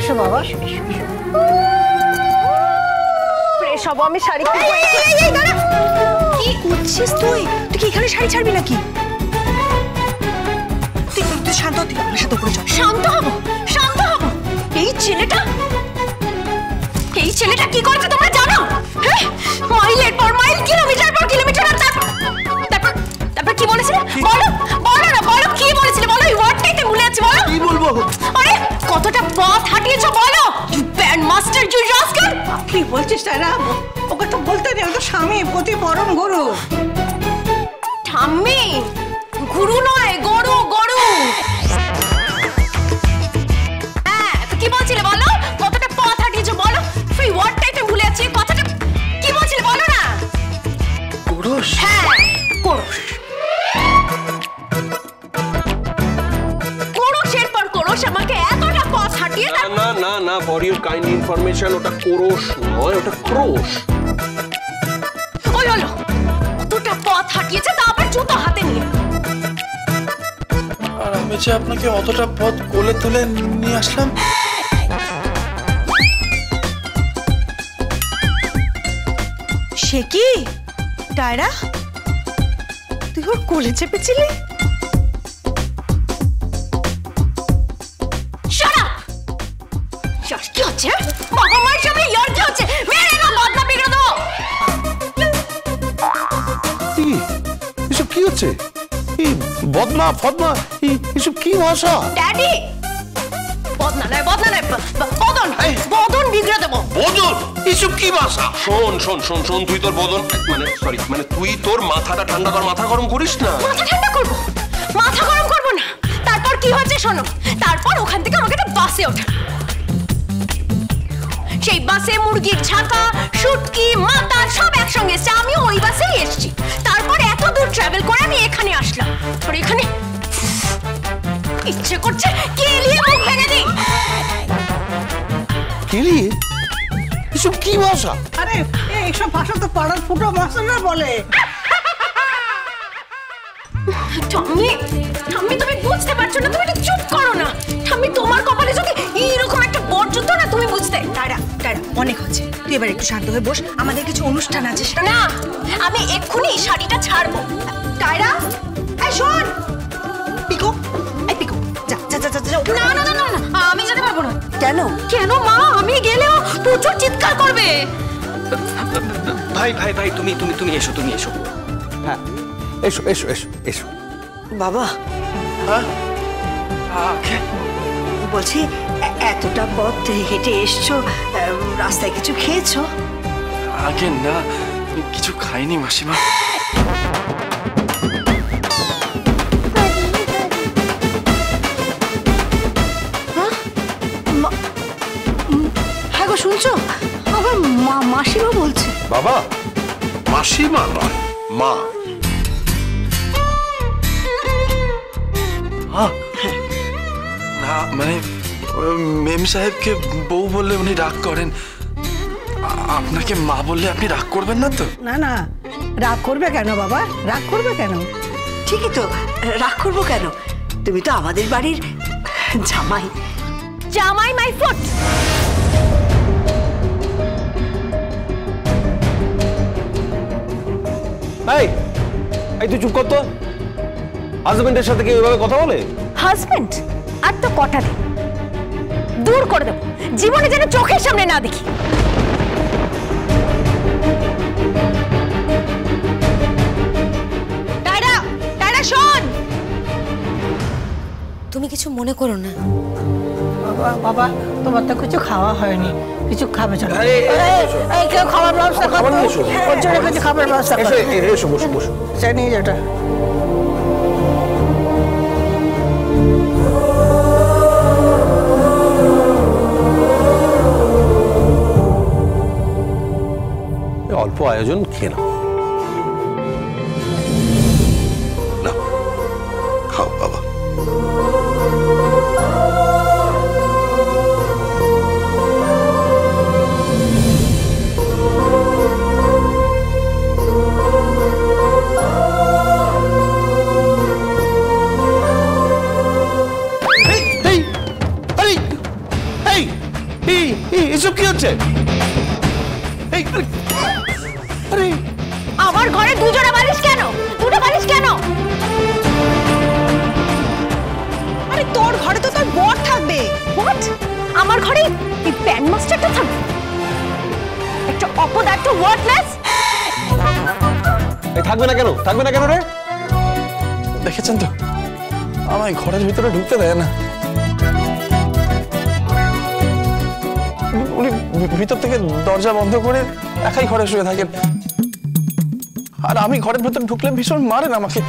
এসো বাবা। ফ্রেশ হবো আমি, শাড়ি কি করছিস তুই? তুই কি এখানে শাড়ি ছাড়বি নাকি? তুই শান্ত হ, তুই আমার সাথে উপরে চল। শান্ত হবো, শান্ত হবো? এই ছেলেটা কি করছে তোমরা জানো? হ্যাঁ, মাইলের পর মাইল, কিলোমিটার পর কিলোমিটার। তারপর কি বলেছিলে? বলো না, বলো কি বলেছিলে? বলো, এই ওয়ার্ডটাইতে ভুলে আছি। বলো কি বলবো? আরে কতটা পথ হাঁটিয়েছো বলো। You band master, you rascal. কি বলছিস তারা? ওকে তো বলতে দে, ও তো স্বামী প্রতি পরম গুরু। ঠাম্মি, গুরু নয়, গরু। হ্যাঁ, তো কি বলছিলে বলো? কতটা পথ হাঁটিয়েছো বলো। ফ্রি ওয়ার্ডটাইতে ভুলে আছি। কথাটা কি বলছিলে বলো না? কোরস? হ্যাঁ, কোরস। কোরসের পর কোরস আমাকে এতটা পথ হাঁটিয়ে। না, ফর ইউর কাইন্ড ইনফরমেশন, ওটা কোরস নয়, ওটা ক্রোশ। ওই হলো, কতটা পথ হাঁটিয়েছে, তা আবার জুতো হাতে নিয়ে। আর আমি যে আপনাকে অতটা পথ কোলে তুলে নিয়ে আসলাম। সে কি টায়রা, তুই ওর কোলে চেপেছিলি? কি হচ্ছে? বাবা মায়ের সামনে ইয়ার কি হচ্ছে? মেরে না, বদনা বিগড়ে দেবো। এসব কি হচ্ছে? এই বদনা ফদনা, এসব কি ভাষা? ড্যাডি, বদনা নয়, বদন বিগড়ে দেবো। বদন? এসব কি ভাষা? শোন, তুই তোর বদন মানে তুই তোর মাথাটা ঠান্ডা কর, মাথা গরম করিস না। মাথা ঠান্ডা করবো? মাথা গরম করবো না। তারপর কি হয়েছে শোনো। তারপর ওখান থেকে আমাকে একটা বাসে ওঠা। সেই বাসে মুরগির ছাকা, শুটকি, মাথা সব একসঙ্গে এসছে। আমি ওই বাসেই এসছি। তারপর এত দূর ট্রাভেল করে আমি এখানে আসলাম। আর এখানে ইচ্ছে করছে কেলিয়ে মুখ ভেঙে দিই। কেলিয়ে? এসব কি ভাষা? আরে এইসব ভাষা তো পাড়ার ফুটো মাস্টাররা বলে। ঠাম্মি, তুমি বুঝতে পারছো না? তুমি একটু চুপ করো না। ঠাম্মি, তোমার কপালে যদি এইরকম একটা বর জুতো না, তুমি বুঝতে। টায়রা, অনেক হচ্ছে, তুই এবার একটু শান্ত হয়ে বস, আমাদের কিছু অনুষ্ঠান আছে। না, আমি এক্ষুনি শাড়িটা ছাড়বো। টায়রা, এই শোন। পিকো, যা। না, আমি যেতে পারবো না। কেন মা? আমি গেলেও প্রচুর চিৎকার করবে। ভাই, তুমি এসো। হ্যাঁ, এসো। বাবা, হ্যাঁ, বলছি এতটা পথ হেঁটে এসছো, রাস্তায় কিছু খেয়েছো? আগে না, কিছু খাইনি মাসিমা। হ্যাঁ গো, শুনছো? আবার মাসিমা বলছে। বাবা, মাসিমা নয়, মা। না মানে মেম সাহেবকে বউ বললে উনি রাগ করেন, আপনাকে মা বললে আপনি রাগ করবেন না তো? না, রাগ করবে কেন বাবা? রাগ করবে কেন? ঠিকই তো, রাগ করবো কেন? তুমি তো আমাদের বাড়ির জামাই মাই ফুট। এই তুই চুপ কর তো। হাজবেন্ডের সাথে কি এভাবে কথা বলে? হাজবেন্ড আর তো কটা দিন দূর করে দেবো, জীবনে যেন চোখের সামনে না দেখি। টায়রা শোন। তুমি কিছু মনে করো না। বাবা, তোমার তো কিছু খাওয়া হয়নি, কিছু খাবে চলো। এই কেউ খাবার ব্যবস্থা করো, ওর জন্য কিছু খাবার ব্যবস্থা করো। এসো, বসো। সে নিয়ে যেটা। অল্প আয়োজন, খেয়ে নাও। খাও বাবা। এসব কি হচ্ছে? আরে আমার ঘরে দুজোড়া বালিশ কেন? দুটো বালিশ কেন? আরে তোর ঘরে তো তোর বর থাকবে। হোয়াট? আমার ঘরে এই প্যান মাস্টারটা থাকবে? একটা অপদার্থ, ওয়ার্ডলেস। থাকবে না কেন? থাকবে না কেন রে? দেখেছেন তো আমায় ঘরের ভিতরে ঢুকতে দেয় না। উনি ভিতর থেকে দরজা বন্ধ করে একাই ঘরে শুয়ে থাকেন, আর আমি ঘরের ভিতরে ঢুকলে ভীষণ মারেন আমাকে।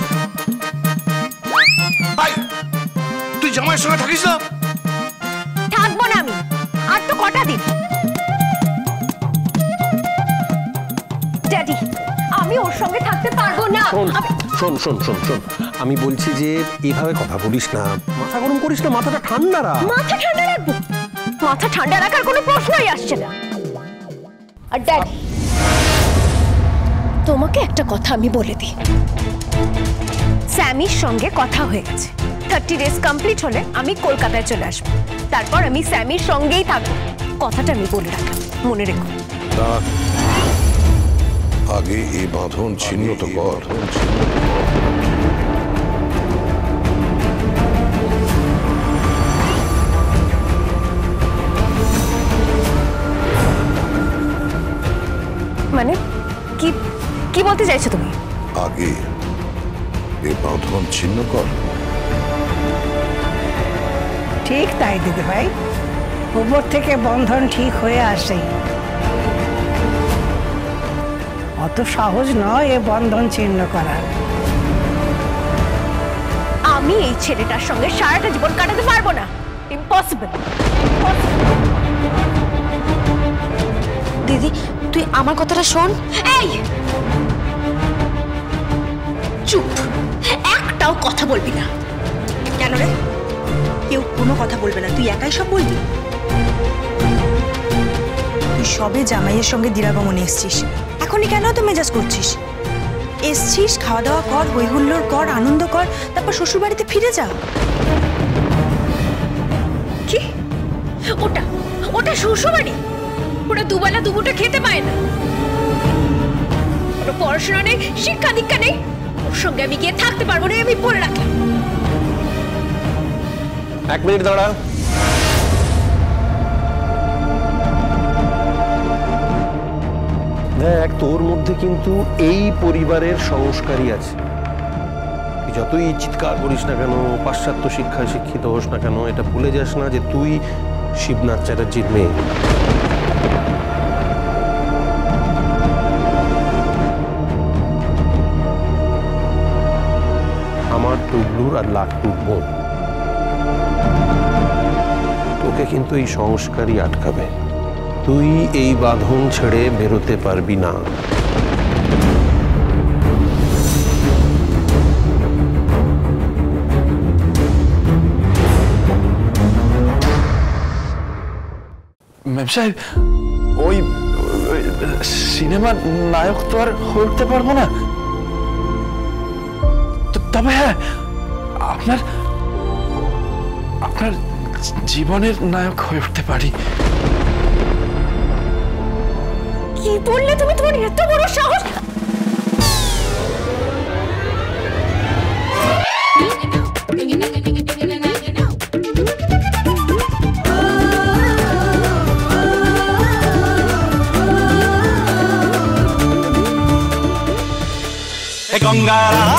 তুই জামাইয়ের সঙ্গে থাকিস না? থাকবো না আমি। আর তো কটা দিন। ড্যাডি, আমি ওর সঙ্গে থাকতে পারবো না। শোন শোন শোন শোন, আমি বলছি যে এভাবে কথা বলিস না, মাথা গরম করিস না, মাথাটা ঠান্ডা রাখ। মাথা ঠান্ডা রাখবো? মাথা ঠান্ডা রাখার কোনো প্রশ্নই আসছে না। আর ড্যাডি, তোমাকে একটা কথা আমি বলে দিই, স্যামির সঙ্গে কথা হয়ে গেছে। 30 days কমপ্লিট হলে আমি কলকাতায় চলে আসবো, তারপর আমি স্যামির সঙ্গেই থাকবো। কথাটা আমি বলে রাখলাম, মনে রেখো। আগে এই বাঁধন ছিন্ন তো কর। মানে কি কি বলতে চাইছো তুমি? আগে এই বাঁধন ছিন্ন কর। ঠিক তাই দিদি ভাই, উপর থেকে বন্ধন ঠিক হয়ে আসে। অত সহজ নয় এ বন্ধন ছিন্ন করা। আমি এই ছেলেটার সঙ্গে সারাটা জীবন কাটাতে পারবো না। ইম্পসিবল। দিদি তুই আমার কথাটা শোন। এই চুপ, একটাও কথা বলবি না। কেন রে? কেউ কোনো কথা বলবে না, তুই একাই সব বলবি? তুই সবে জামাইয়ের সঙ্গে দিরাগমনে এসছিস, এখনই কেন তো মেজাজ করছিস? এসছিস, খাওয়া দাওয়া কর, হই হুল্লোড় কর, আনন্দ কর, তারপর শ্বশুর বাড়িতে ফিরে যা। কি? ওটা ওটা শ্বশুরবাড়ি? ওটা দুবেলা দুমুঠো খেতে পায় না, ওটা পড়াশোনা নেই, শিক্ষা দীক্ষা নেই, ওর সঙ্গে আমি গিয়ে থাকতে পারবো না, আমি বলে রাখলাম। 1 মিনিট দাঁড়া। দেখ, তোর মধ্যে কিন্তু এই পরিবারের সংস্কারই আছে। তুই যতই চিৎকার করিস না কেন, পাশ্চাত্য শিক্ষায় শিক্ষিত হোস না কেন, এটা ভুলে যাস না যে তুই শিবনাথ চ্যাটার্জির মেয়ে। আমার টুকলুর আর লাট্টুর বোন। তোকে কিন্তু এই সংস্কারই আটকাবে। তুই এই বাঁধন ছেড়ে বেরোতে পারবি না। ম্যাম সাহেব, ওই সিনেমার নায়ক তো আর হয়ে উঠতে পারবো না, তবে হ্যাঁ আপনার আপনার জীবনের নায়ক হয়ে উঠতে পারি। কি বললে তুমি? তোমার এত বড় সাহস! গঙ্গারা